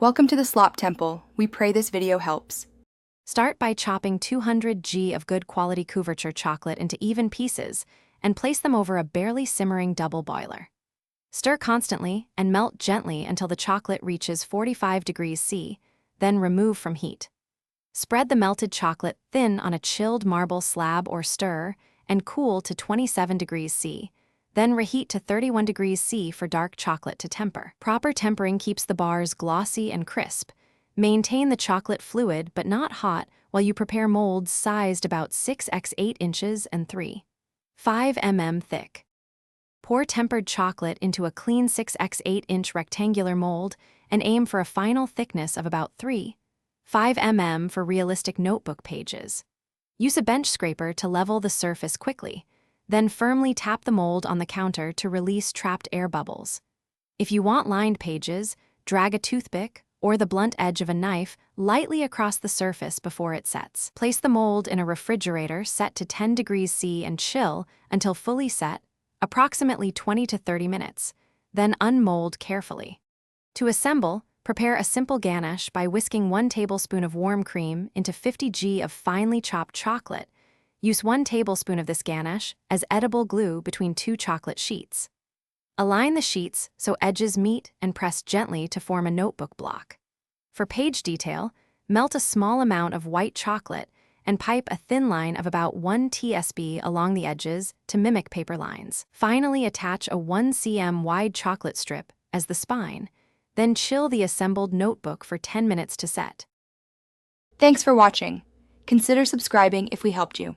Welcome to the Slop Temple. We pray this video helps. Start by chopping 200 g of good quality couverture chocolate into even pieces and place them over a barely simmering double boiler. Stir constantly and melt gently until the chocolate reaches 45 degrees C, then remove from heat. Spread the melted chocolate thin on a chilled marble slab or stir and cool to 27 degrees C. Then reheat to 31 degrees C for dark chocolate to temper. Proper tempering keeps the bars glossy and crisp. Maintain the chocolate fluid but not hot while you prepare molds sized about 6x 8 inches and 3.5 mm thick. Pour tempered chocolate into a clean 6x 8 inch rectangular mold and aim for a final thickness of about 3.5 mm for realistic notebook pages. Use a bench scraper to level the surface quickly, then firmly tap the mold on the counter to release trapped air bubbles. If you want lined pages, drag a toothpick or the blunt edge of a knife lightly across the surface before it sets. Place the mold in a refrigerator set to 10 degrees C and chill until fully set, approximately 20 to 30 minutes, then unmold carefully. To assemble, prepare a simple ganache by whisking 1 tablespoon of warm cream into 50 g of finely chopped chocolate. Use 1 tablespoon of this ganache as edible glue between 2 chocolate sheets. Align the sheets so edges meet and press gently to form a notebook block. For page detail, melt a small amount of white chocolate and pipe a thin line of about 1 tsb along the edges to mimic paper lines. Finally, attach a 1 cm wide chocolate strip as the spine, then chill the assembled notebook for 10 minutes to set. Thanks for watching. Consider subscribing if we helped you.